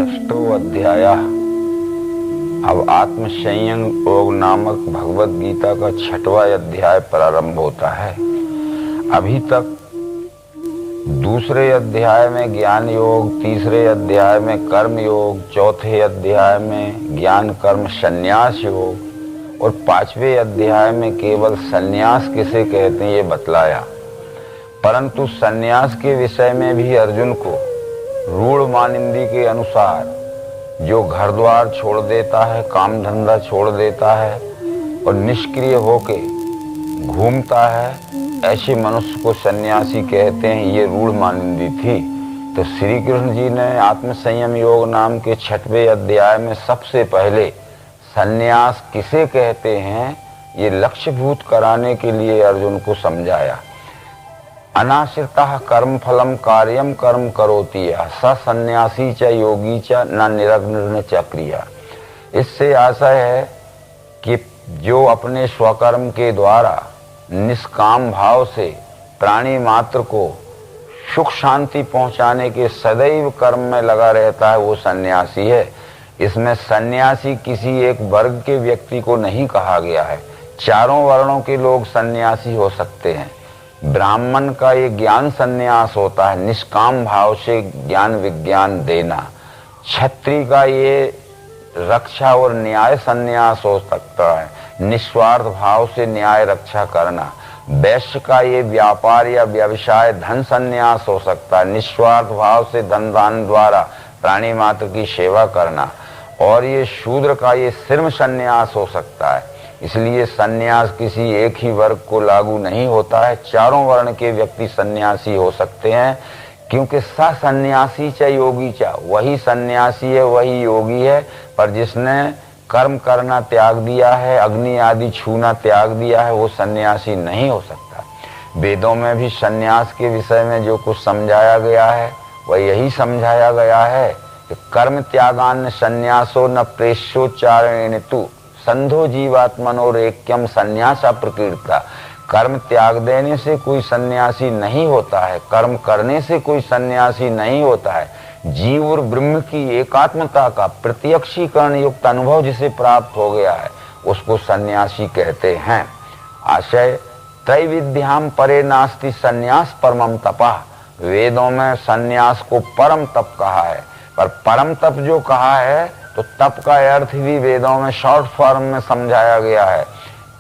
षष्ठो अध्याय। अब आत्म संयम योग नामक भगवत गीता का 6वां अध्याय प्रारंभ होता है। अभी तक दूसरे अध्याय में ज्ञान योग, तीसरे अध्याय में कर्म योग, चौथे अध्याय में ज्ञान कर्म संन्यास योग और 5वें अध्याय में केवल संन्यास किसे कहते हैं ये बतलाया। परंतु संन्यास के विषय में भी अर्जुन को रूढ़ मानिंदी के अनुसार जो घर द्वार छोड़ देता है, काम धंधा छोड़ देता है और निष्क्रिय होके घूमता है, ऐसे मनुष्य को सन्यासी कहते हैं, ये रूढ़ मानिंदी थी। तो श्री कृष्ण जी ने आत्म संयम योग नाम के 6वें अध्याय में सबसे पहले सन्यास किसे कहते हैं ये लक्ष्यभूत कराने के लिए अर्जुन को समझाया। अनाश्रितः कर्म फलम कार्यम कर्म करोति स सन्यासी च योगी च न निरग्न च क्रिया। इससे आशय है कि जो अपने स्वकर्म के द्वारा निष्काम भाव से प्राणी मात्र को सुख शांति पहुंचाने के सदैव कर्म में लगा रहता है वो सन्यासी है। इसमें सन्यासी किसी एक वर्ग के व्यक्ति को नहीं कहा गया है, चारों वर्णों के लोग सन्यासी हो सकते हैं। ब्राह्मण का ये ज्ञान संन्यास होता है, निष्काम भाव से ज्ञान विज्ञान देना। क्षत्रिय का ये रक्षा और न्याय संन्यास हो सकता है, निस्वार्थ भाव से न्याय रक्षा करना। वैश्य का ये व्यापार या व्यवसाय धन संन्यास हो सकता है, निस्वार्थ भाव से धन दान द्वारा प्राणी मात्र की सेवा करना। और ये शूद्र का ये सिर्म संन्यास हो सकता है। इसलिए सन्यास किसी एक ही वर्ग को लागू नहीं होता है, चारों वर्ण के व्यक्ति सन्यासी हो सकते हैं। क्योंकि स सन्यासी च योगी च, वही सन्यासी है वही योगी है, पर जिसने कर्म करना त्याग दिया है, अग्नि आदि छूना त्याग दिया है, वो सन्यासी नहीं हो सकता। वेदों में भी सन्यास के विषय में जो कुछ समझाया गया है वह यही समझाया गया है कि कर्म त्यागान सन्यासो न प्रेष्योच्चारण तु संधो जीवात्मनोर ऐक्यम संन्यासा प्रकीर्ता। कर्म त्याग देने से कोई सन्यासी नहीं होता है, कर्म करने से कोई सन्यासी नहीं होता है। जीव और ब्रह्म की एकात्मता का प्रत्यक्षीकरण युक्त अनुभव जिसे प्राप्त हो गया है उसको सन्यासी कहते हैं। आशय त्रैविद्याम परे नास्ति संन्यास परमम तपा। वेदों में संन्यास को परम तप कहा है, पर परम तप जो कहा है तो तप का अर्थ भी वेदों में शॉर्ट फॉर्म में समझाया गया है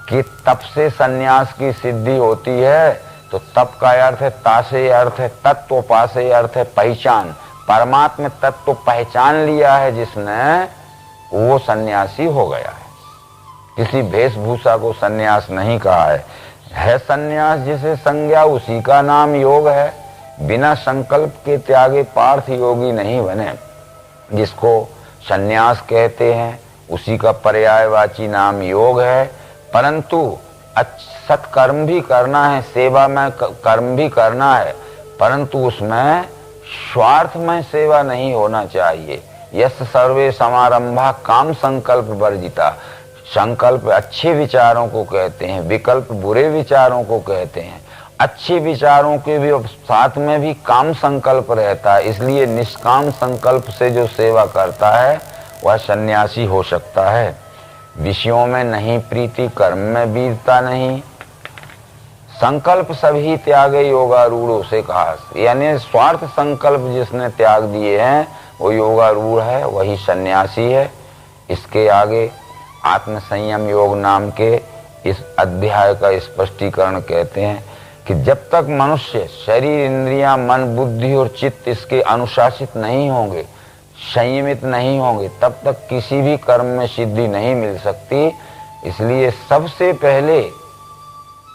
कि तप से सन्यास की सिद्धि होती है। तो तप का अर्थ है तासे अर्थ है तत्व, पासे अर्थ है पहचान। परमात्मा तत्व पहचान लिया है जिसने, वो सन्यासी हो गया है। किसी वेशभूषा को सन्यास नहीं कहा है सन्यास जिसे संज्ञा उसी का नाम योग है। बिना संकल्प के त्यागे पार्थ योगी नहीं बने। जिसको संन्यास कहते हैं उसी का पर्यायवाची नाम योग है। परंतु सत्कर्म भी करना है, सेवा में कर्म भी करना है, परंतु उसमें स्वार्थ में सेवा नहीं होना चाहिए। यस सर्वे समारंभा काम संकल्प वर्जिता। संकल्प अच्छे विचारों को कहते हैं, विकल्प बुरे विचारों को कहते हैं। अच्छे विचारों के भी साथ में भी काम संकल्प रहता है, इसलिए निष्काम संकल्प से जो सेवा करता है वह सन्यासी हो सकता है। विषयों में नहीं प्रीति, कर्म में वीरता नहीं, संकल्प सभी त्यागे योगारूढ़ से कहा। यानी स्वार्थ संकल्प जिसने त्याग दिए हैं वो योगारूढ़ है, वही सन्यासी है। इसके आगे आत्म संयम योग नाम के इस अध्याय का स्पष्टीकरण कहते हैं कि जब तक मनुष्य शरीर, इंद्रियां, मन, बुद्धि और चित्त इसके अनुशासित नहीं होंगे, संयमित नहीं होंगे, तब तक किसी भी कर्म में सिद्धि नहीं मिल सकती। इसलिए सबसे पहले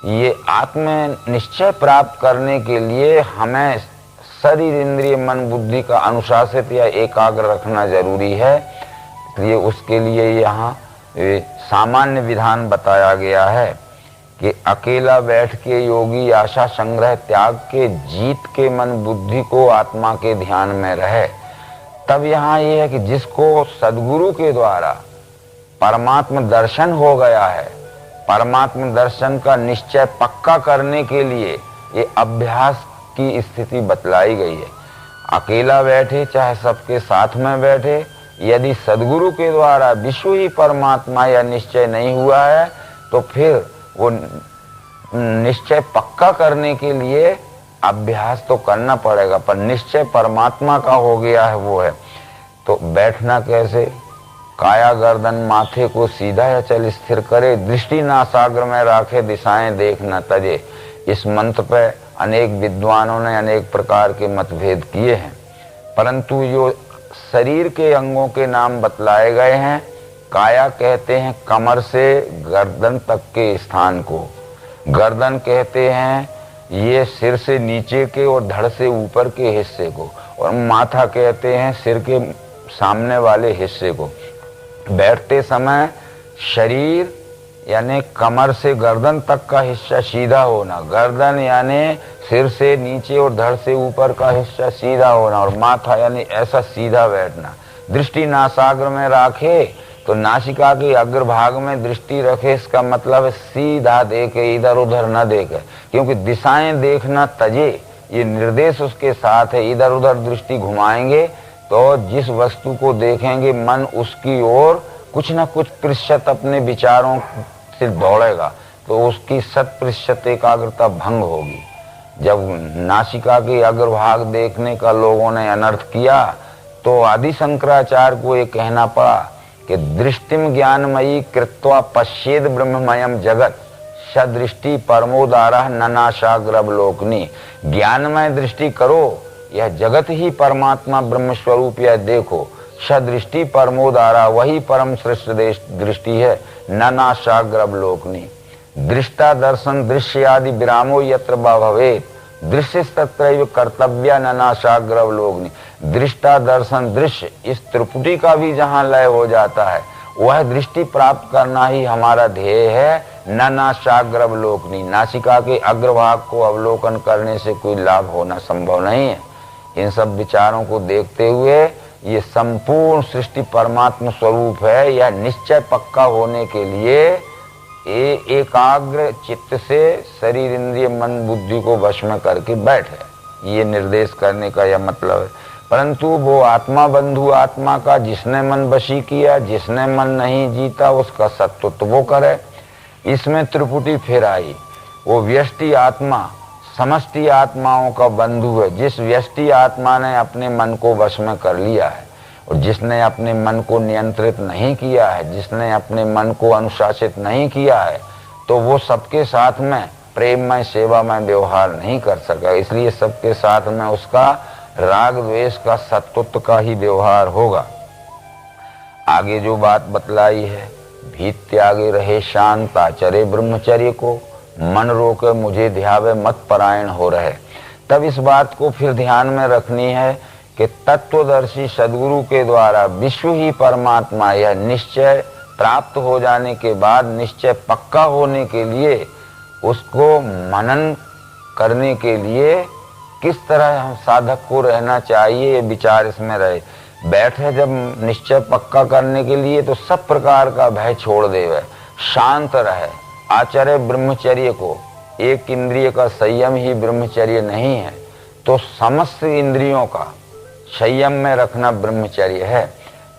ये आत्म निश्चय प्राप्त करने के लिए हमें शरीर, इंद्रिय, मन, बुद्धि का अनुशासित या एकाग्र रखना जरूरी है। इसलिए उसके लिए यहाँ सामान्य विधान बताया गया है कि अकेला बैठ के योगी आशा संग्रह त्याग के जीत के मन बुद्धि को आत्मा के ध्यान में रहे। तब यहाँ ये है कि जिसको सद्गुरु के द्वारा परमात्म दर्शन हो गया है, परमात्म दर्शन का निश्चय पक्का करने के लिए ये अभ्यास की स्थिति बतलाई गई है। अकेला बैठे चाहे सबके साथ में बैठे, यदि सदगुरु के द्वारा विश्व ही परमात्मा या निश्चय नहीं हुआ है तो फिर वो निश्चय पक्का करने के लिए अभ्यास तो करना पड़ेगा, पर निश्चय परमात्मा का हो गया है वो है। तो बैठना कैसे? काया गर्दन माथे को सीधा या चल स्थिर करे, दृष्टि नासाग्र में राखे, दिशाएं देख न तजे। इस मंत्र पे अनेक विद्वानों ने अनेक प्रकार के मतभेद किए हैं, परंतु जो शरीर के अंगों के नाम बतलाए गए हैं, काया कहते हैं कमर से गर्दन तक के स्थान को, गर्दन कहते हैं ये सिर से नीचे के और धड़ से ऊपर के हिस्से को, और माथा कहते हैं सिर के सामने वाले हिस्से को। बैठते समय शरीर यानी कमर से गर्दन तक का हिस्सा सीधा होना, गर्दन यानी सिर से नीचे और धड़ से ऊपर का हिस्सा सीधा होना, और माथा यानी ऐसा सीधा बैठना। दृष्टि नासाग्र में राखे तो नासिका के अग्रभाग में दृष्टि रखे, इसका मतलब है सीधा देखे, इधर उधर न देखे, क्योंकि दिशाएं देखना तजे ये निर्देश उसके साथ है। इधर उधर दृष्टि घुमाएंगे तो जिस वस्तु को देखेंगे मन उसकी ओर कुछ न कुछ प्रतिशत अपने विचारों से दौड़ेगा, तो उसकी 100% एकाग्रता भंग होगी। जब नासिका के अग्रभाग देखने का लोगों ने अनर्थ किया तो आदि शंकराचार्य को ये कहना पड़ा कि दृष्टिम ज्ञानमयी कृत्वा पश्येद ब्रह्ममयम जगत सदृष्टि परमोदारा ननाशाग्रवलोकनी। ज्ञानमय दृष्टि करो, यह जगत ही परमात्मा ब्रह्म स्वरूप यह देखो। सदृष्टि परमोदारा वही परम श्रेष्ठ दृष्टि है, ननाशाग्रवलोकनी। दृष्टा दर्शन दृश्य आदि विरामो यत्र भवेत्, दृश्य तत्रैव कर्तव्य ननाशाग्रवलोकनी। दृष्टा दर्शन दृश्य इस त्रिपुटी का भी जहाँ लय हो जाता है, वह दृष्टि प्राप्त करना ही हमारा ध्येय है, ननाशाग्रवलोकनी। नासिका के अग्रभाग को अवलोकन करने से कोई लाभ होना संभव नहीं है। इन सब विचारों को देखते हुए ये संपूर्ण सृष्टि परमात्मा स्वरूप है, यह निश्चय पक्का होने के लिए एकाग्र चित्त से शरीर इंद्रिय मन बुद्धि को वश में करके बैठे, ये निर्देश करने का यह मतलब है। परंतु वो आत्मा बंधु आत्मा का जिसने मन वशी किया, जिसने मन नहीं जीता, उसका सत्व तो वो करे। इसमें त्रिपुटी फिर आई। वो व्यष्टि आत्मा समष्टि आत्माओं का बंधु है। जिस व्यष्टि आत्मा ने अपने मन को वश में कर लिया है और जिसने अपने मन को नियंत्रित नहीं किया है, जिसने अपने मन को अनुशासित नहीं किया है, तो वो सबके साथ में प्रेममय सेवामय व्यवहार नहीं कर सका। इसलिए सबके साथ में उसका राग द्वेष का सत्वत्व का ही व्यवहार होगा। आगे जो बात बतलाई है, भीत त्यागे रहे शांत आचरे ब्रह्मचर्य को, मन रोके मुझे ध्यावे मत परायण हो रहे। तब इस बात को फिर ध्यान में रखनी है कि तत्वदर्शी सदगुरु के द्वारा विश्व ही परमात्मा यह निश्चय प्राप्त हो जाने के बाद, निश्चय पक्का होने के लिए, उसको मनन करने के लिए किस तरह हम साधक को रहना चाहिए, ये विचार इसमें रहे। बैठे जब निश्चय पक्का करने के लिए तो सब प्रकार का भय छोड़ देवे, शांत रहे, आचर्य ब्रह्मचर्य को। एक इंद्रिय का संयम ही ब्रह्मचर्य नहीं है, तो समस्त इंद्रियों का संयम में रखना ब्रह्मचर्य है।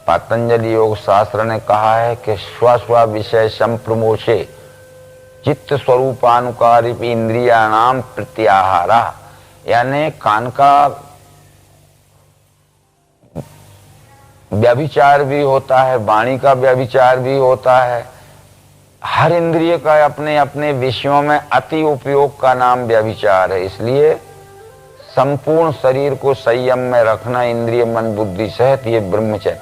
पतंजलि योग शास्त्र ने कहा है कि स्व विषय संप्रमोषे चित्त स्वरूपानुकारी इंद्रियाणाम प्रत्याहारा, यानी कान का व्यभिचार भी होता है, वाणी का व्यभिचार भी होता है। हर इंद्रिय का अपने अपने विषयों में अति उपयोग का नाम व्यभिचार है। इसलिए संपूर्ण शरीर को संयम में रखना इंद्रिय मन बुद्धि सहित ये ब्रह्मचर्य।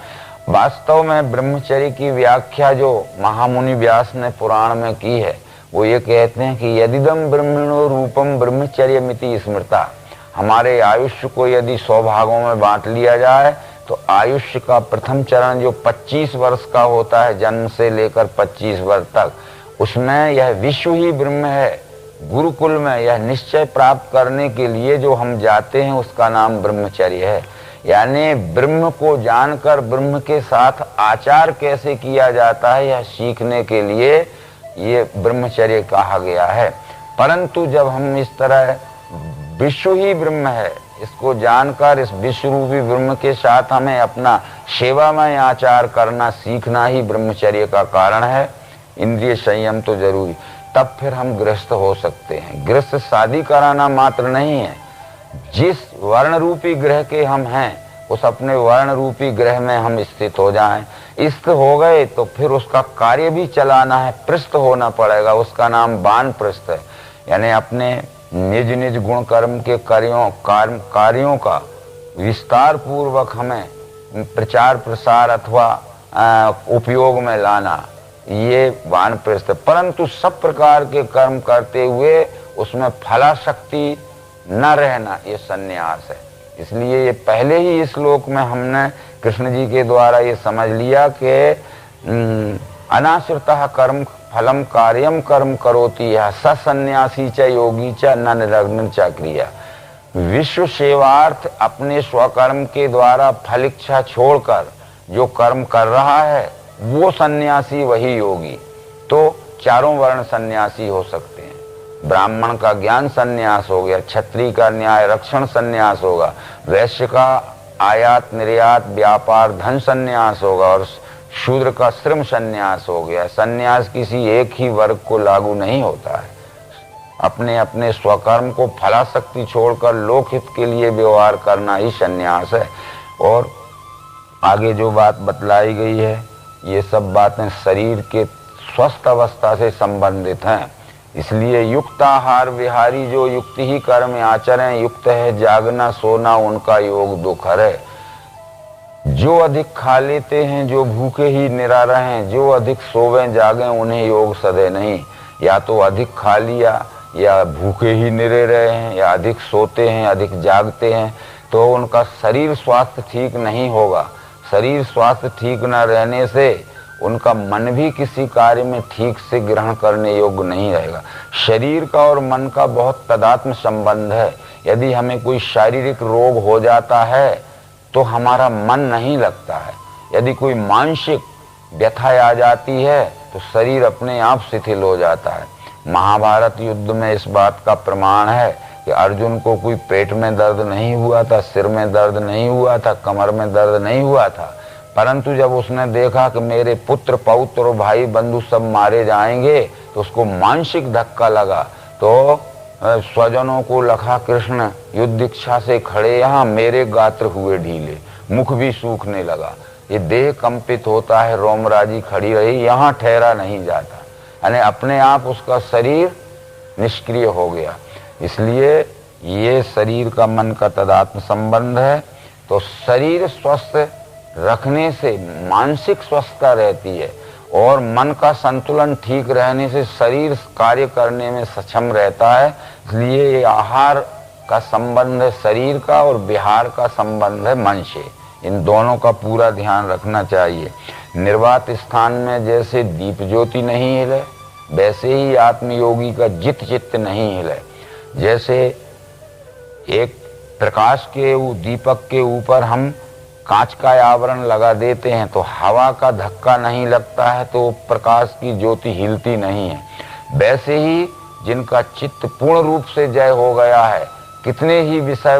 वास्तव में ब्रह्मचर्य की व्याख्या जो महामुनि व्यास ने पुराण में की है, वो ये कहते हैं कि यदिदम ब्रह्मणो रूपम ब्रह्मचर्यमिति स्मृता। हमारे आयुष्य को यदि 100 भागों में बांट लिया जाए तो आयुष्य का प्रथम चरण जो 25 वर्ष का होता है, जन्म से लेकर 25 वर्ष तक, उसमें यह विश्व ही ब्रह्म है। गुरुकुल में यह निश्चय प्राप्त करने के लिए जो हम जाते हैं उसका नाम ब्रह्मचर्य है। यानी ब्रह्म को जानकर ब्रह्म के साथ आचार कैसे किया जाता है, यह सीखने के लिए ये ब्रह्मचर्य कहा गया है। परंतु जब हम इस तरह विश्व ही ब्रह्म है, इसको जानकर इस विश्व रूपी ब्रह्म के साथ हमें अपना सेवामय आचार करना सीखना ही ब्रह्मचर्य का कारण है। इंद्रिय संयम तो जरूरी, तब फिर हम गृहस्थ हो सकते हैं। गृहस्थ शादी कराना मात्र नहीं है, जिस वर्ण रूपी ग्रह के हम हैं उस अपने वर्ण रूपी ग्रह में हम स्थित हो जाएं। स्थित हो गए तो फिर उसका कार्य भी चलाना है, पृष्ठ होना पड़ेगा, उसका नाम वानप्रस्थ है। यानी अपने निज निज गुण कर्म के कार्यों का विस्तार पूर्वक हमें प्रचार प्रसार अथवा उपयोग में लाना, ये वानप्रस्थ। परंतु सब प्रकार के कर्म करते हुए उसमें फलाशक्ति न रहना, ये संन्यास है। इसलिए ये पहले ही इस श्लोक में हमने कृष्ण जी के द्वारा ये समझ लिया कि अनाश्रितः कर्म फलम कार्यम कर्म करोति यह स सन्यासी च योगी च न निरग्न च क्रिया। विश्व सेवार्थ अपने स्वकर्म के द्वारा फल इच्छा छोड़कर जो कर्म कर रहा है वो सन्यासी, वही योगी। तो चारों वर्ण सन्यासी हो सकते हैं। ब्राह्मण का ज्ञान सन्यास हो गया, क्षत्रिय का न्याय रक्षण सन्यास होगा, वैश्य का आयात निर्यात व्यापार धन सन्यास होगा और शूद्र का श्रम सन्यास हो गया। सन्यास किसी एक ही वर्ग को लागू नहीं होता है। अपने अपने स्वकर्म को फलाशक्ति छोड़कर लोकहित के लिए व्यवहार करना ही सन्यास है। और आगे जो बात बतलाई गई है, ये सब बातें शरीर के स्वस्थ अवस्था से संबंधित हैं। इसलिए युक्त आहार विहारी जो युक्त ही कर्म आचरें, युक्त है जागना सोना उनका योग दुखर है। जो अधिक खा लेते हैं, जो भूखे ही निरा रहें, जो अधिक सोवें जागें उन्हें योग सदे नहीं। या तो अधिक खा लिया या भूखे ही निरे रहे हैं या अधिक सोते हैं अधिक जागते हैं, तो उनका शरीर स्वास्थ्य ठीक नहीं होगा। शरीर स्वास्थ्य ठीक न रहने से उनका मन भी किसी कार्य में ठीक से ग्रहण करने योग्य नहीं रहेगा। शरीर का और मन का बहुत तदात्म संबंध है। यदि हमें कोई शारीरिक रोग हो जाता है तो हमारा मन नहीं लगता है। यदि कोई मानसिक व्यथा आ जाती है तो शरीर अपने आप शिथिल हो जाता है। महाभारत युद्ध में इस बात का प्रमाण है कि अर्जुन को कोई पेट में दर्द नहीं हुआ था, सिर में दर्द नहीं हुआ था, कमर में दर्द नहीं हुआ था, परंतु जब उसने देखा कि मेरे पुत्र पौत्र और भाई बंधु सब मारे जाएंगे तो उसको मानसिक धक्का लगा। तो स्वजनों को लखा कृष्ण युद्ध इच्छा से खड़े यहाँ, मेरे गात्र हुए ढीले, मुख भी सूखने लगा, ये देह कंपित होता है, रोमराजी खड़ी रही, यहाँ ठहरा नहीं जाता। यानी अपने आप उसका शरीर निष्क्रिय हो गया। इसलिए ये शरीर का मन का तदात्म संबंध है। तो शरीर स्वस्थ रखने से मानसिक स्वस्थता रहती है और मन का संतुलन ठीक रहने से शरीर कार्य करने में सक्षम रहता है। इसलिए ये आहार का संबंध है शरीर का और विहार का संबंध है मन से। इन दोनों का पूरा ध्यान रखना चाहिए। निर्वात स्थान में जैसे दीप ज्योति नहीं हिले, वैसे ही आत्मयोगी का जित चित्त नहीं हिले। जैसे एक प्रकाश के दीपक के ऊपर हम कांच का आवरण लगा देते हैं तो हवा का धक्का नहीं लगता है, तो प्रकाश की ज्योति हिलती नहीं है। वैसे ही जिनका चित्त पूर्ण रूप से जय हो गया है, कितने ही विषय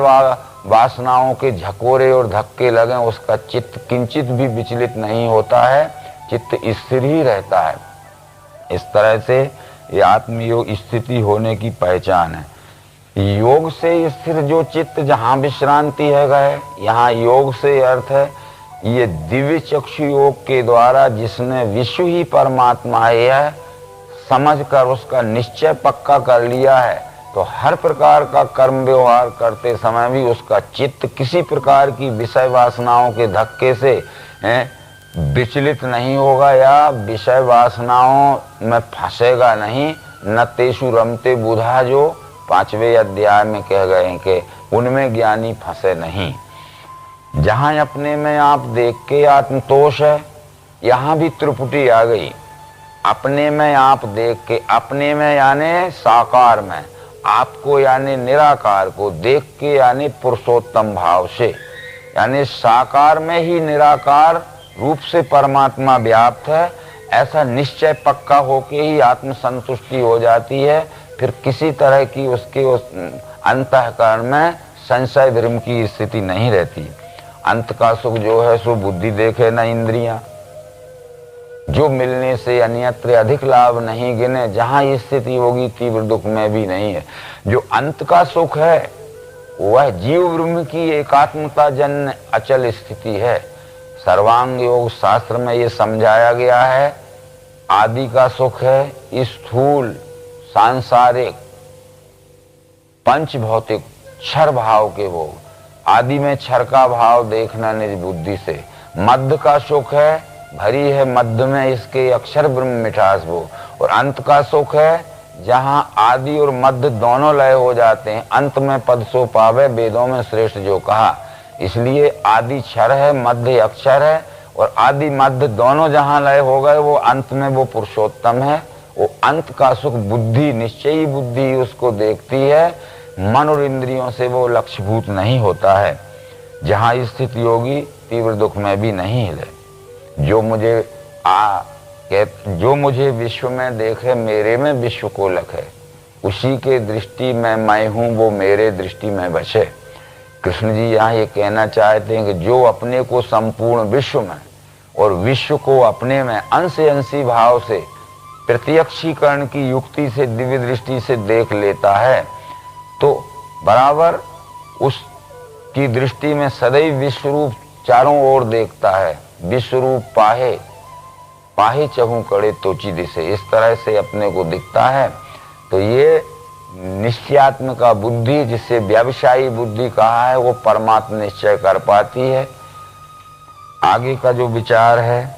वासनाओं के झकोरे और धक्के लगे, उसका चित्त किंचित भी विचलित नहीं होता है, चित्त स्थिर ही रहता है। इस तरह से ये आत्मयोग स्थिति होने की पहचान है। योग से स्थिर जो चित्त जहाँ विश्रांति है गए, यहाँ योग से अर्थ है ये दिव्य चक्षु योग के द्वारा जिसने विश्व ही परमात्मा है यह समझकर उसका निश्चय पक्का कर लिया है, तो हर प्रकार का कर्म व्यवहार करते समय भी उसका चित्त किसी प्रकार की विषय वासनाओं के धक्के से विचलित नहीं होगा या विषय वासनाओं में फंसेगा नहीं। न तेषु रमते बुधा, जो 5वें अध्याय में कह गए हैं कि उनमें ज्ञानी फंसे नहीं। जहां अपने में आप देख के आत्मतोष है, यहाँ भी त्रिपुटी आ गई। अपने में आप देख के, अपने में यानी साकार में, आपको यानी निराकार को, देख के यानी पुरुषोत्तम भाव से, यानी साकार में ही निराकार रूप से परमात्मा व्याप्त है। ऐसा निश्चय पक्का होके ही आत्म संतुष्टि हो जाती है। फिर किसी तरह की उसके अंतःकरण में संशय धर्म की स्थिति नहीं रहती। अंत का सुख जो है सो बुद्धि देखे न इंद्रियां, जो मिलने से अन्यत्र अधिक लाभ नहीं गिने, जहां ये स्थिति होगी तीव्र दुख में भी नहीं है। जो अंत का सुख है वह जीव ब्रह्म की एकात्मता जन्य अचल स्थिति है। सर्वांग योग शास्त्र में ये समझाया गया है, आदि का सुख है स्थूल सांसारिक पंच भौतिक क्षर भाव के भोग, आदि में क्षर का भाव देखना निज बुद्धि से। मध्य का सुख है, भरी है मध्य में इसके अक्षर ब्रह्म मिठास वो, और अंत का सुख है जहां आदि और मध्य दोनों लय हो जाते हैं। अंत में पद सो पावे, वेदों में श्रेष्ठ जो कहा। इसलिए आदि क्षर है, मध्य अक्षर है, और आदि मध्य दोनों जहां लय हो गए वो अंत में वो पुरुषोत्तम है। वो अंत का सुख बुद्धि, निश्चयी बुद्धि उसको देखती है, मन और इंद्रियों से वो लक्ष्यभूत नहीं होता है। जहां स्थिति होगी तीव्र दुख में भी नहीं हिले। जो मुझे विश्व में देखे, मेरे में विश्व को लखे, उसी के दृष्टि में मैं हूं, वो मेरे दृष्टि में बचे। कृष्ण जी यहाँ ये कहना चाहते हैं कि जो अपने को संपूर्ण विश्व में और विश्व को अपने में अंश अंशी भाव से प्रत्यक्षीकरण की युक्ति से दिव्य दृष्टि से देख लेता है, तो बराबर उसकी दृष्टि में सदैव विश्वरूप चारों ओर देखता है। विश्वरूप पाहे पाहे चहु कड़े तोची दिसे, इस तरह से अपने को दिखता है। तो ये निश्चयात्मिका बुद्धि, जिसे व्यवसायी बुद्धि कहा है, वो परमात्मा निश्चय कर पाती है। आगे का जो विचार है,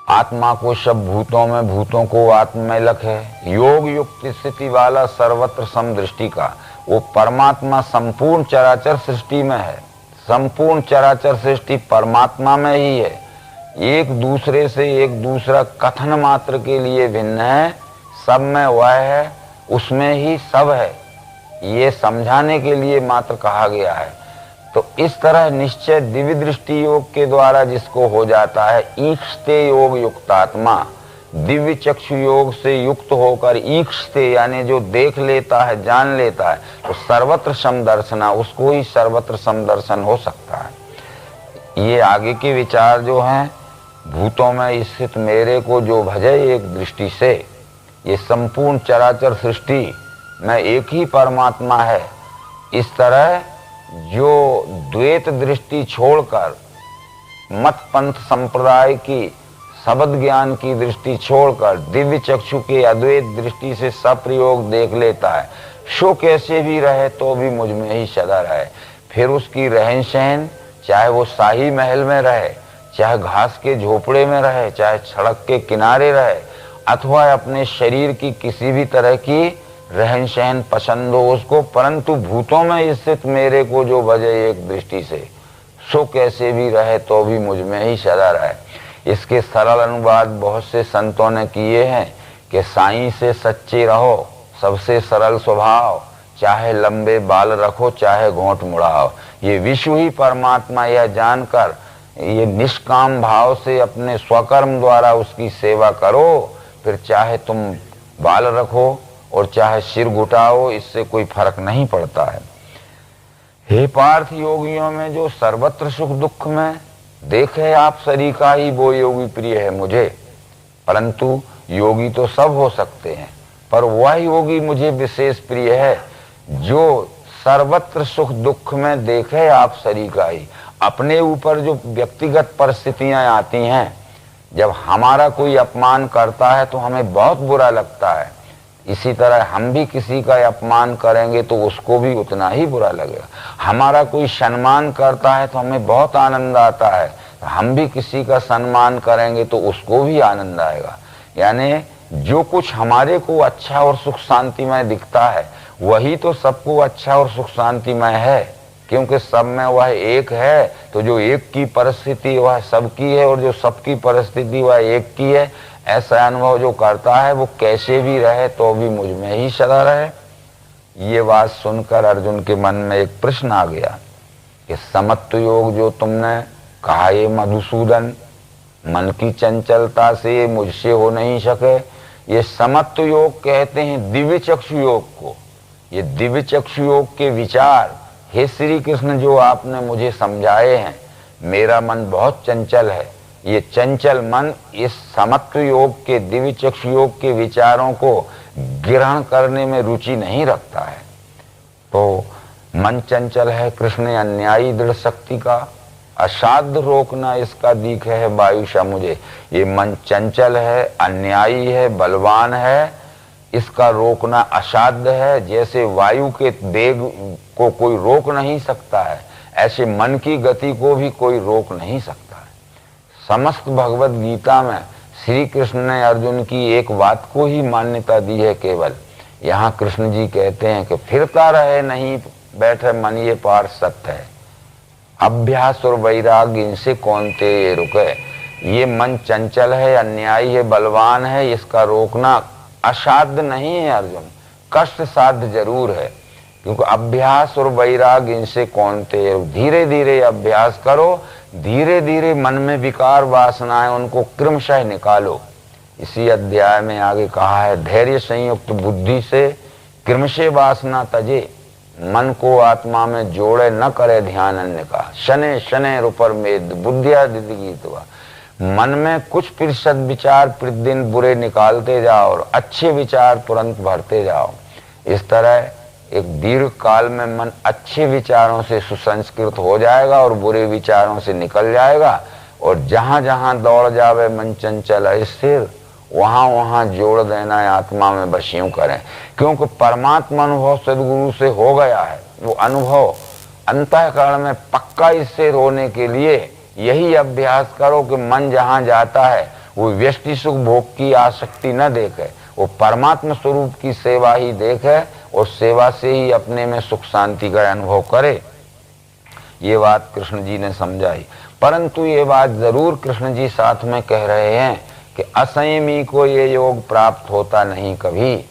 आत्मा को सब भूतों में, भूतों को आत्मा में लखे। योग युक्त स्थिति वाला सर्वत्र समदृष्टि का, वो परमात्मा संपूर्ण चराचर सृष्टि में है। संपूर्ण चराचर सृष्टि परमात्मा में ही है। एक दूसरे से एक दूसरा कथन मात्र के लिए भिन्न है, सब में वह है, उसमें ही सब है, ये समझाने के लिए मात्र कहा गया है। तो इस तरह निश्चय दिव्य दृष्टि योग के द्वारा जिसको हो जाता है, ईक्षते योग युक्तात्मा, दिव्य चक्षु योग से युक्त होकर ईक्षते यानी जो देख लेता है, जान लेता है, तो सर्वत्र समदर्शना, उसको ही सर्वत्र समदर्शन हो सकता है। ये आगे के विचार जो हैं, भूतों में स्थित मेरे को जो भजे एक दृष्टि से, ये संपूर्ण चराचर सृष्टि में एक ही परमात्मा है। इस तरह जो द्वैत दृष्टि छोड़कर मत पंथ संप्रदाय की शब्द ज्ञान की दृष्टि छोड़कर दिव्य चक्षु के अद्वैत दृष्टि से सप्रयोग देख लेता है, सो कैसे भी रहे तो भी मुझ में ही सदा रहे। फिर उसकी रहन सहन, चाहे वो शाही महल में रहे, चाहे घास के झोपड़े में रहे, चाहे सड़क के किनारे रहे, अथवा अपने शरीर की किसी भी तरह की रहन सहन पसंद हो उसको, परंतु भूतों में स्थित मेरे को जो भजे एक दृष्टि से, सो कैसे भी रहे तो भी मुझ में ही सदा रहे। इसके सरल अनुवाद बहुत से संतों ने किए हैं कि साईं से सच्चे रहो, सबसे सरल स्वभाव, चाहे लंबे बाल रखो, चाहे घोंट मुड़ाओ। ये विश्व ही परमात्मा यह जानकर ये निष्काम भाव से अपने स्वकर्म द्वारा उसकी सेवा करो, फिर चाहे तुम बाल रखो और चाहे सिर घुटाओ, इससे कोई फर्क नहीं पड़ता है। हे पार्थ, योगियों में जो सर्वत्र सुख दुख में देखे आप सरीका ही, वो योगी प्रिय है मुझे। परंतु योगी तो सब हो सकते हैं, पर वह योगी मुझे विशेष प्रिय है जो सर्वत्र सुख दुख में देखे आप सरीका ही। अपने ऊपर जो व्यक्तिगत परिस्थितियां आती हैं, जब हमारा कोई अपमान करता है तो हमें बहुत बुरा लगता है, इसी तरह हम भी किसी का अपमान करेंगे तो उसको भी उतना ही बुरा लगेगा। हमारा कोई सम्मान करता है तो हमें बहुत आनंद आता है, हम भी किसी का सम्मान करेंगे तो उसको भी आनंद आएगा। यानी जो कुछ हमारे को अच्छा और सुख शांतिमय दिखता है, वही तो सबको अच्छा और सुख शांतिमय है, क्योंकि सब में वह एक है। तो जो एक की परिस्थिति वह सबकी है, और जो सबकी परिस्थिति वह एक की है, ऐसा अनुभव जो करता है वो कैसे भी रहे तो भी मुझ में ही सदा रहे। ये बात सुनकर अर्जुन के मन में एक प्रश्न आ गया कि समत्व योग जो तुमने कहा, ये मधुसूदन, मन की चंचलता से मुझसे हो नहीं सके। ये समत्व योग कहते हैं दिव्य चक्षु योग को। ये दिव्य चक्षु योग के विचार, हे श्री कृष्ण, जो आपने मुझे समझाए हैं, मेरा मन बहुत चंचल है। ये चंचल मन इस समत्व योग के, दिव्य चक्षु योग के विचारों को ग्रहण करने में रुचि नहीं रखता है। तो मन चंचल है, कृष्ण ने अन्यायी दृढ़ शक्ति का, असाध्य रोकना इसका दीख है वायुषा मुझे। ये मन चंचल है, अन्यायी है, बलवान है, इसका रोकना असाध्य है। जैसे वायु के वेग को कोई रोक नहीं सकता है, ऐसे मन की गति को भी कोई रोक नहीं सकता है। समस्त भगवत गीता में श्री कृष्ण ने अर्जुन की एक बात को ही मान्यता दी है केवल। यहाँ कृष्ण जी कहते हैं कि फिरता रहे नहीं बैठे मन ये पार सत्य है, अभ्यास और वैराग्य इनसे कौन ते ये रुके। ये मन चंचल है, अन्यायी है, बलवान है, इसका रोकना असाध्य नहीं है अर्जुन, कष्ट साध्य जरूर है। क्योंकि अभ्यास और वैराग्य इनसे कौन ते, धीरे धीरे अभ्यास करो, धीरे धीरे मन में विकार वासनाएं उनको क्रमशः निकालो। इसी अध्याय में आगे कहा है, धैर्य संयुक्त बुद्धि से क्रमशः वासना तजे, मन को आत्मा में जोड़े न करे ध्यान अन्य का, शने शने रूपर मेद बुद्धिया दिदगीतवा। मन में कुछ प्रतिशत विचार प्रतिदिन बुरे निकालते जाओ और अच्छे विचार तुरंत भरते जाओ। इस तरह एक दीर्घ काल में मन अच्छे विचारों से सुसंस्कृत हो जाएगा और बुरे विचारों से निकल जाएगा। और जहां जहां दौड़ जावे मन चंचल स्थिर, वहां वहां जोड़ देना है, आत्मा में बस यूं करें। क्योंकि परमात्मा अनुभव सदगुरु से हो गया है, वो अनुभव अंतःकरण में पक्का स्थिर होने के लिए यही अभ्यास करो कि मन जहां जाता है वो व्यष्टि सुख भोग की आसक्ति न देखे, वो परमात्मा स्वरूप की सेवा ही देखे और सेवा से ही अपने में सुख शांति का अनुभव करे। ये बात कृष्ण जी ने समझाई। परंतु ये बात जरूर कृष्ण जी साथ में कह रहे हैं कि असंयमी को ये योग प्राप्त होता नहीं कभी,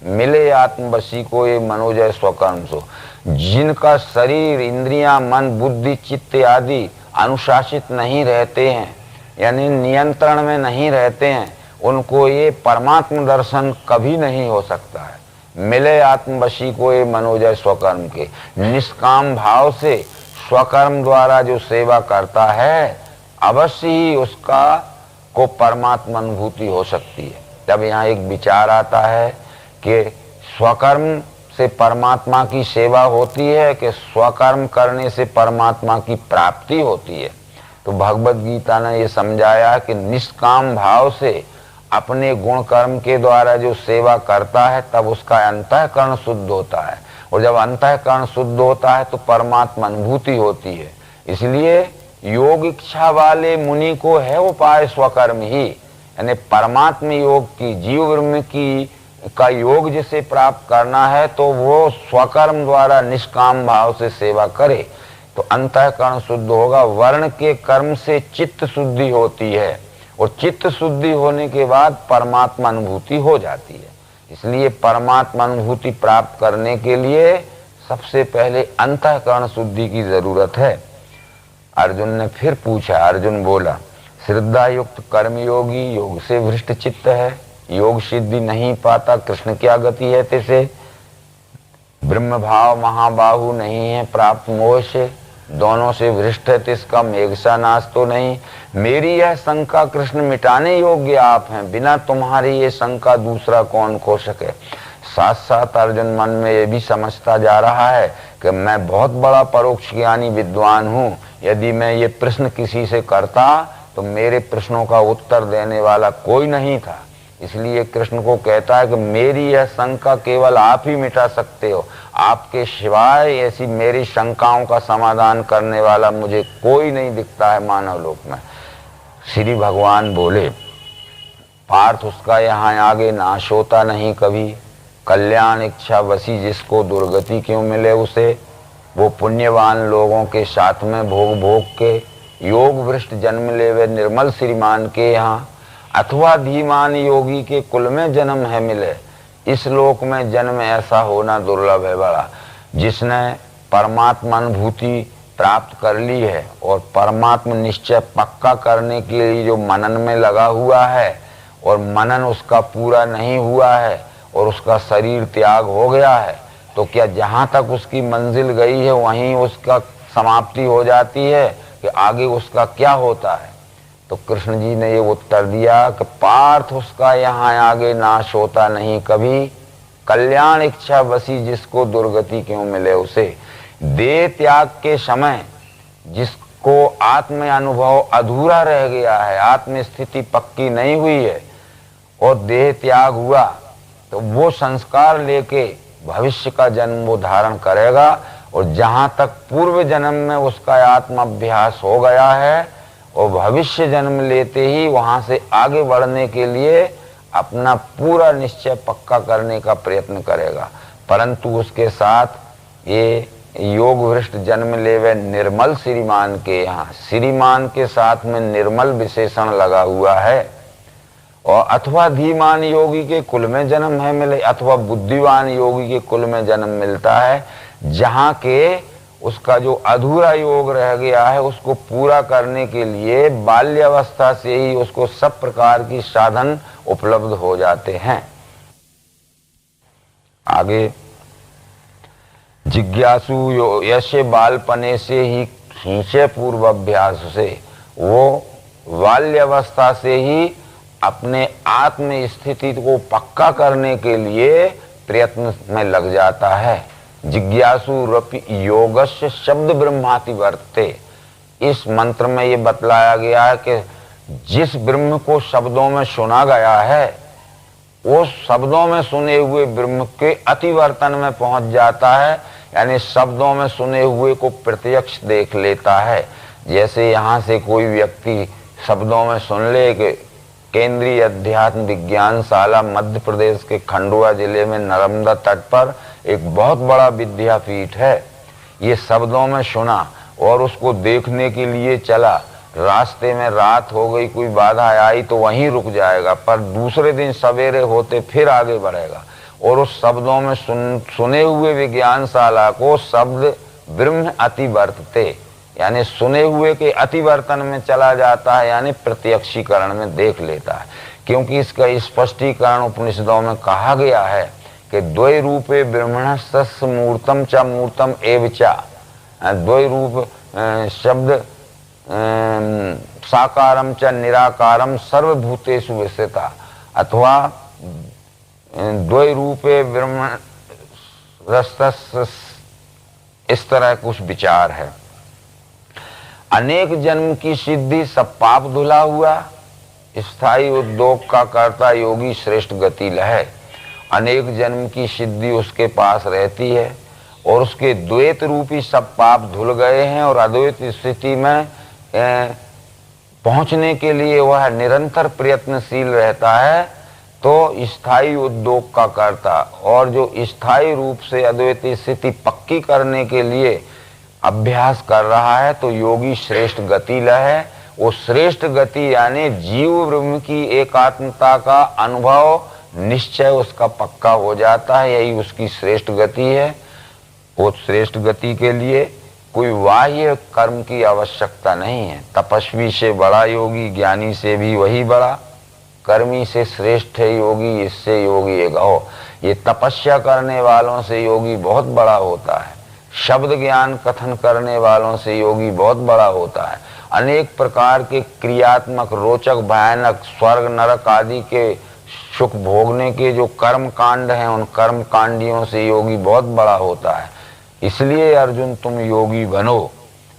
मिले आत्मवशी को ये मनोजय स्वकर्म सो। जिनका शरीर, इंद्रियां, मन, बुद्धि, चित्त आदि अनुशासित नहीं रहते हैं, यानी नियंत्रण में नहीं रहते हैं, उनको ये परमात्म दर्शन कभी नहीं हो सकता है। मिले आत्मवशी को ये मनोजय स्वकर्म के, निष्काम भाव से स्वकर्म द्वारा जो सेवा करता है अवश्य ही उसका को परमात्मा अनुभूति हो सकती है। तब यहाँ एक विचार आता है कि स्वकर्म से परमात्मा की सेवा होती है कि स्वकर्म करने से परमात्मा की प्राप्ति होती है। तो भगवत गीता ने ये समझाया कि निष्काम भाव से अपने गुण कर्म के द्वारा जो सेवा करता है तब उसका अंतःकरण शुद्ध होता है, और जब अंतःकरण शुद्ध होता है तो परमात्मा अनुभूति होती है। इसलिए योग इच्छा वाले मुनि को है उपाय स्वकर्म ही, यानी परमात्म योग की, जीव ब्रह्म की का योग जिसे प्राप्त करना है तो वो स्वकर्म द्वारा निष्काम भाव से सेवा करे तो अंतःकरण शुद्ध होगा। वर्ण के कर्म से चित्त शुद्धि होती है और चित्त शुद्धि होने के बाद परमात्मा अनुभूति हो जाती है। इसलिए परमात्मा अनुभूति प्राप्त करने के लिए सबसे पहले अंतःकरण शुद्धि की जरूरत है। अर्जुन ने फिर पूछा, अर्जुन बोला, श्रद्धा युक्त कर्मयोगी योग से भ्रष्ट चित्त है, योग सिद्धि नहीं पाता, कृष्ण क्या गति है तिसे। ब्रह्म भाव महाबाहु नहीं है प्राप्त मोह से, दोनों से भ्रष्ट है तिसका मेघसा नाश तो नहीं। मेरी यह शंका कृष्ण मिटाने योग्य आप हैं, बिना तुम्हारी ये शंका दूसरा कौन खो सके। साथ साथ अर्जुन मन में ये भी समझता जा रहा है कि मैं बहुत बड़ा परोक्ष ज्ञानी विद्वान हूँ, यदि मैं ये प्रश्न किसी से करता तो मेरे प्रश्नों का उत्तर देने वाला कोई नहीं था। इसलिए कृष्ण को कहता है कि मेरी यह शंका केवल आप ही मिटा सकते हो, आपके सिवाय ऐसी मेरी शंकाओं का समाधान करने वाला मुझे कोई नहीं दिखता है मानव लोक में। श्री भगवान बोले, पार्थ उसका यहाँ आगे नाश होता नहीं कभी, कल्याण इच्छा वसी जिसको दुर्गति क्यों मिले उसे। वो पुण्यवान लोगों के साथ में भोग भोग के योग भ्रष्ट जन्म लेवे निर्मल श्रीमान के यहाँ, अथवा धीमान योगी के कुल में जन्म है मिले। इस लोक में जन्म ऐसा होना दुर्लभ है बड़ा। जिसने परमात्मा अनुभूति प्राप्त कर ली है और परमात्मा निश्चय पक्का करने के लिए जो मनन में लगा हुआ है और मनन उसका पूरा नहीं हुआ है और उसका शरीर त्याग हो गया है, तो क्या जहां तक उसकी मंजिल गई है वहीं उसका समाप्ति हो जाती है कि आगे उसका क्या होता है? तो कृष्ण जी ने ये उत्तर दिया कि पार्थ उसका यहाँ आगे नाश होता नहीं कभी, कल्याण इच्छा बसी जिसको दुर्गति क्यों मिले उसे। देह त्याग के समय जिसको आत्म अनुभव अधूरा रह गया है, आत्म स्थिति पक्की नहीं हुई है और देह त्याग हुआ, तो वो संस्कार लेके भविष्य का जन्म वो धारण करेगा। और जहां तक पूर्व जन्म में उसका आत्म अभ्यास हो गया है और भविष्य जन्म लेते ही वहां से आगे बढ़ने के लिए अपना पूरा निश्चय पक्का करने का प्रयत्न करेगा। परंतु उसके साथ ये योग भ्रष्ट जन्म लेवे निर्मल श्रीमान के, यहाँ श्रीमान के साथ में निर्मल विशेषण लगा हुआ है। और अथवा धीमान योगी के कुल में जन्म है मिले, अथवा बुद्धिवान योगी के कुल में जन्म मिलता है, जहाँ के उसका जो अधूरा योग रह गया है उसको पूरा करने के लिए बाल्यावस्था से ही उसको सब प्रकार की साधन उपलब्ध हो जाते हैं। आगे जिज्ञासु यश बालपने से ही खींचे पूर्वाभ्यास से, वो बाल्यावस्था से ही अपने आत्म स्थिति को पक्का करने के लिए प्रयत्न में लग जाता है। जिज्ञासु रपि योगस्य शब्द ब्रह्माति वर्तते। इस मंत्र में ये बतलाया गया है कि जिस ब्रह्म को शब्दों में सुना गया है वो शब्दों में सुने हुए ब्रह्म के अतिवर्तन में पहुंच जाता है, यानी शब्दों में सुने हुए को प्रत्यक्ष देख लेता है। जैसे यहाँ से कोई व्यक्ति शब्दों में सुन ले कि केंद्रीय अध्यात्म विज्ञान शाला मध्य प्रदेश के खंडवा जिले में नर्मदा तट पर एक बहुत बड़ा विद्यापीठ है, ये शब्दों में सुना और उसको देखने के लिए चला, रास्ते में रात हो गई, कोई बाधा आई तो वहीं रुक जाएगा, पर दूसरे दिन सवेरे होते फिर आगे बढ़ेगा। और उस शब्दों में सुने हुए विज्ञानशाला को शब्द ब्रह्म अतिवर्तते, यानी सुने हुए के अतिवर्तन में चला जाता है, यानी प्रत्यक्षीकरण में देख लेता है। क्योंकि इसका स्पष्टीकरण उपनिषदों में कहा गया है कि द्वय रूपे ब्रह्मण सस्य मूर्तम च मूर्तम एव च, द्वय रूप शब्द साकारम च निराकारम सर्वभूतेषु विस्थिता, अथवा द्वय रूपे ब्रह्म रस्तस्य, इस तरह कुछ विचार है। अनेक जन्म की सिद्धि सब पाप धुला हुआ, स्थायी उद्योग का कर्ता योगी श्रेष्ठ गति लहे। अनेक जन्म की सिद्धि उसके पास रहती है और उसके द्वैत रूपी सब पाप धुल गए हैं और अद्वैत स्थिति में पहुंचने के लिए वह निरंतर प्रयत्नशील रहता है। तो स्थायी उद्योग का कर्ता और जो स्थायी रूप से अद्वैत स्थिति पक्की करने के लिए अभ्यास कर रहा है, तो योगी श्रेष्ठ गति लहे। वो श्रेष्ठ गति यानी जीव ब्रह्म की एकात्मता का अनुभव निश्चय उसका पक्का हो जाता है, यही उसकी श्रेष्ठ गति है। वो श्रेष्ठ गति के लिए कोई बाह्य कर्म की आवश्यकता नहीं है। तपस्वी से बड़ा योगी, ज्ञानी से भी वही बड़ा, कर्मी से श्रेष्ठ है योगी, इससे योगी एक हो। ये तपस्या करने वालों से योगी बहुत बड़ा होता है, शब्द ज्ञान कथन करने वालों से योगी बहुत बड़ा होता है। अनेक प्रकार के क्रियात्मक रोचक भयानक स्वर्ग नरक आदि के सुख भोगने के जो कर्म कांड हैं, उन कर्म कांडियों से योगी बहुत बड़ा होता है। इसलिए अर्जुन तुम योगी बनो।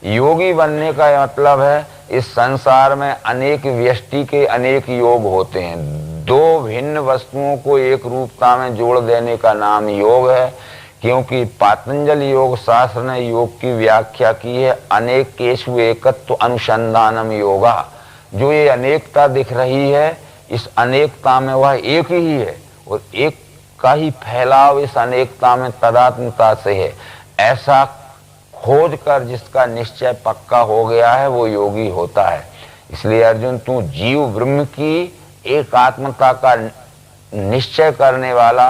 योगी बनने का मतलब है इस संसार में अनेक व्यष्टि के अनेक योग होते हैं, दो भिन्न वस्तुओं को एक रूपता में जोड़ देने का नाम योग है। क्योंकि पातंजल योग शास्त्र ने योग की व्याख्या की है अनेकेषु एकत्व अनुसंधानम योगा। जो ये अनेकता दिख रही है, इस अनेकता में वह एक ही है और एक का ही फैलाव इस अनेकता में तदात्मता से है। ऐसा खोज कर जिसका निश्चय पक्का हो गया है वो योगी होता है। इसलिए अर्जुन तू जीव ब्रह्म की एकात्मता का निश्चय करने वाला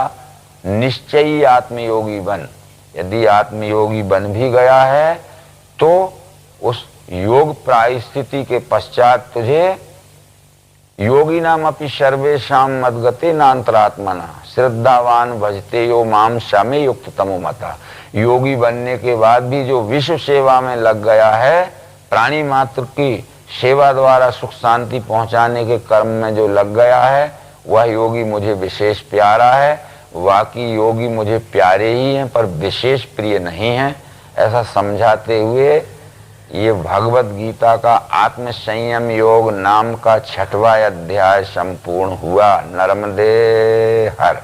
निश्चयी आत्मयोगी बन। यदि आत्मयोगी बन भी गया है तो उस योग प्राय स्थिति के पश्चात तुझे योगी नाम अपि सर्वेषां मद्गते नान्तरात्मना, श्रद्धावान भजते यो माम समे युक्त तमो मता। योगी बनने के बाद भी जो विश्व सेवा में लग गया है, प्राणी मात्र की सेवा द्वारा सुख शांति पहुंचाने के कर्म में जो लग गया है, वह योगी मुझे विशेष प्यारा है। बाकी योगी मुझे प्यारे ही हैं पर विशेष प्रिय नहीं हैं, ऐसा समझाते हुए ये भगवत गीता का आत्म संयम योग नाम का 6वां अध्याय संपूर्ण हुआ। नर्मदे हर।